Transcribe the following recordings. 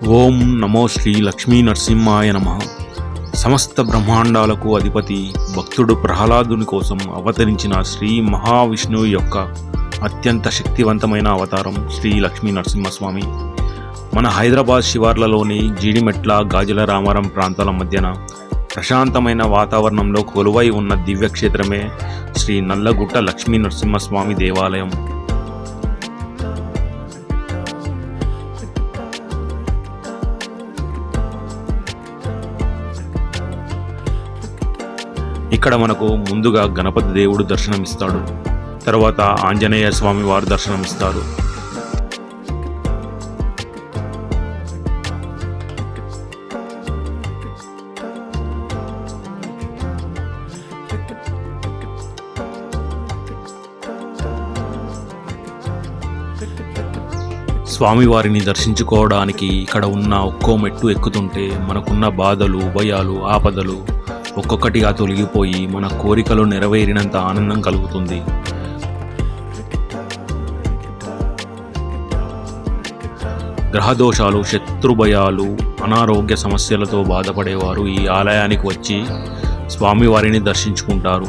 ఓం నమో శ్రీ లక్ష్మీ నరసింహాయ నమః. సమస్త బ్రహ్మాండాలకు అధిపతి భక్తుడు ప్రహ్లాదుని కోసం అవతరించిన శ్రీ మహావిష్ణువు యొక్క అత్యంత శక్తివంతమైన అవతారం శ్రీ లక్ష్మీ నరసింహస్వామి. మన హైదరాబాద్ శివార్లలోని జీడిమెట్ల, గాజుల రామారం ప్రాంతాల మధ్యన ప్రశాంతమైన వాతావరణంలో కొలువై ఉన్న దివ్యక్షేత్రమే శ్రీ నల్లగుట్ట లక్ష్మీ నరసింహస్వామి దేవాలయం. ఇక్కడ మనకు ముందుగా గణపతి దేవుడు దర్శనమిస్తాడు. తర్వాత ఆంజనేయ స్వామి వారు దర్శనమిస్తారు. స్వామివారిని దర్శించుకోవడానికి ఇక్కడ ఉన్న ఒక్కో మెట్టు ఎక్కుతుంటే మనకున్న బాధలు, భయాలు, ఆపదలు ఒక్కొక్కటిగా తొలగిపోయి మన కోరికలు నెరవేరినంత ఆనందం కలుగుతుంది. గ్రహదోషాలు, శత్రుభయాలు, అనారోగ్య సమస్యలతో బాధపడేవారు ఈ ఆలయానికి వచ్చి స్వామివారిని దర్శించుకుంటారు.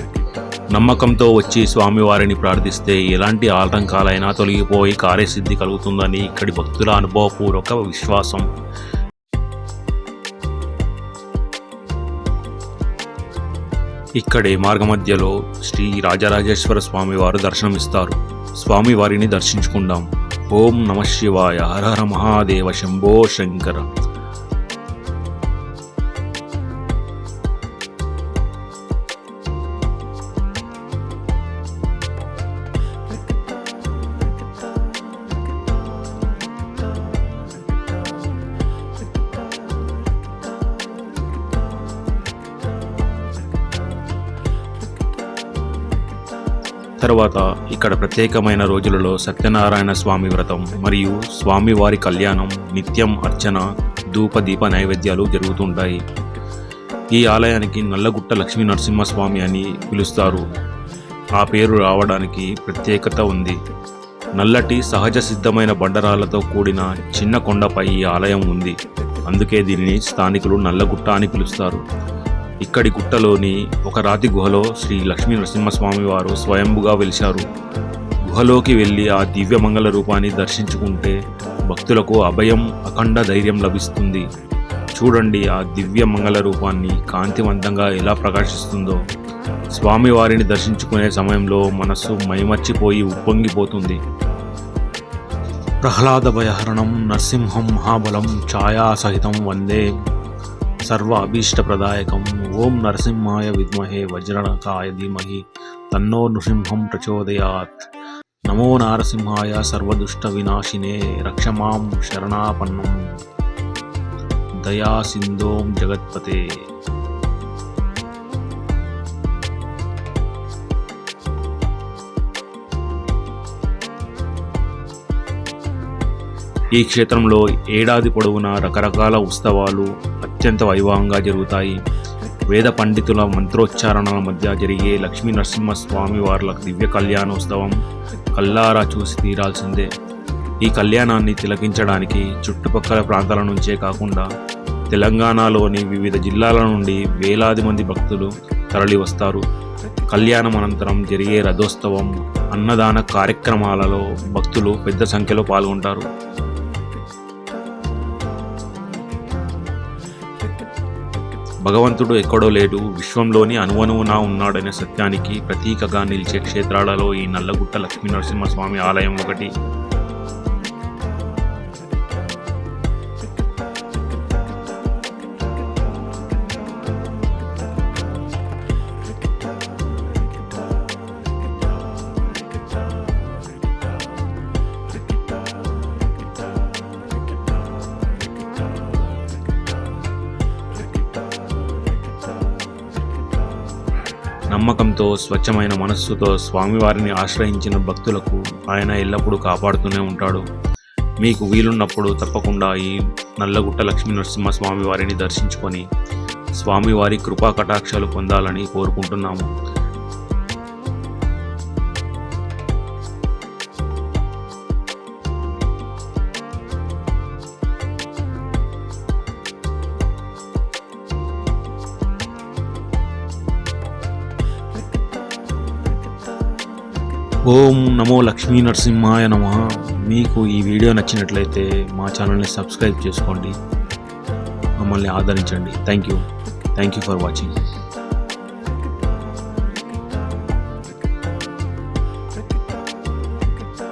నమ్మకంతో వచ్చి స్వామివారిని ప్రార్థిస్తే ఎలాంటి ఆటంకాలైనా తొలగిపోయి కార్యసిద్ధి కలుగుతుందని ఇక్కడి భక్తుల అనుభవపూర్వక విశ్వాసం. ఇక్కడే మార్గమధ్యలో శ్రీ రాజరాజేశ్వర స్వామి వారు దర్శనమిస్తారు. స్వామివారిని దర్శించుకుందాం. ఓం నమ శివాయ. హర హర మహాదేవ, శంభో శంకర. తర్వాత ఇక్కడ ప్రత్యేకమైన రోజులలో సత్యనారాయణ స్వామి వ్రతం మరియు స్వామివారి కళ్యాణం, నిత్యం అర్చన, ధూప దీప నైవేద్యాలు జరుగుతుంటాయి. ఈ ఆలయానికి నల్లగుట్ట లక్ష్మీ నరసింహస్వామి అని పిలుస్తారు. ఆ పేరు రావడానికి ప్రత్యేకత ఉంది. నల్లటి సహజ సిద్ధమైన బండరాళ్లతో కూడిన చిన్న కొండపై ఈ ఆలయం ఉంది. అందుకే దీనిని స్థానికులు నల్లగుట్ట అని పిలుస్తారు. ఇక్కడి గుట్టలోని ఒక రాతి గుహలో శ్రీ లక్ష్మీ నరసింహస్వామి వారు స్వయంభుగా వెలిశారు. గుహలోకి వెళ్ళి ఆ దివ్యమంగళ రూపాన్ని దర్శించుకుంటే భక్తులకు అభయం, అఖండ ధైర్యం లభిస్తుంది. చూడండి ఆ దివ్య మంగళ రూపాన్ని కాంతివంతంగా ఎలా ప్రకాశిస్తుందో. స్వామివారిని దర్శించుకునే సమయంలో మనస్సు మైమర్చిపోయి ఉప్పొంగిపోతుంది. ప్రహ్లాద భయహరణం నరసింహం మహాబలం ఛాయాసహితం వందే సర్వ అభీష్టప్రదాయకం. ఓం నరసింహాయ విద్మహే వజ్రనఖాయ ధీమహి తన్నో నృసింహం ప్రచోదయాత్. నమో నారసింహాయ సర్వదుష్ట వినాశినే రక్షమాం శరణాపన్నం దయా సింధోం జగత్పతే. ఈ క్షేత్రంలో ఏడాది పొడవునా రకరకాల ఉత్సవాలు అత్యంత వైభవంగా జరుగుతాయి. వేద పండితుల మంత్రోచ్చారణల మధ్య జరిగే లక్ష్మీ నరసింహస్వామి వార్ల దివ్య కళ్యాణోత్సవం కల్లారా చూసి తీరాల్సిందే. ఈ కళ్యాణాన్ని తిలకించడానికి చుట్టుపక్కల ప్రాంతాల నుంచే కాకుండా తెలంగాణలోని వివిధ జిల్లాల నుండి వేలాది మంది భక్తులు తరలి వస్తారు. కళ్యాణం అనంతరం జరిగే రథోత్సవం, అన్నదాన కార్యక్రమాలలో భక్తులు పెద్ద సంఖ్యలో పాల్గొంటారు. భగవంతుడు ఎక్కడో లేడు, విశ్వంలోని అణువణువునా ఉన్నాడనే సత్యానికి ప్రతీకగా నిలిచే క్షేత్రాలలో ఈ నల్లగుట్ట లక్ష్మీ నరసింహస్వామి ఆలయం ఒకటి. నమ్మకంతో, స్వచ్ఛమైన మనస్సుతో స్వామివారిని ఆశ్రయించిన భక్తులకు ఆయన ఎల్లప్పుడూ కాపాడుతూనే ఉంటాడు. మీకు వీలున్నప్పుడు తప్పకుండా ఈ నల్లగుట్ట లక్ష్మీ నరసింహస్వామి వారిని దర్శించుకొని స్వామివారి కృపా కటాక్షాలు పొందాలని కోరుకుంటున్నాము. ఓం నమో లక్ష్మీ నరసింహాయ నమః. మీకు ఈ వీడియో నచ్చినట్లయితే మా ఛానల్ని సబ్స్క్రైబ్ చేసుకోండి, మమ్మల్ని ఆదరించండి. Thank you for watching.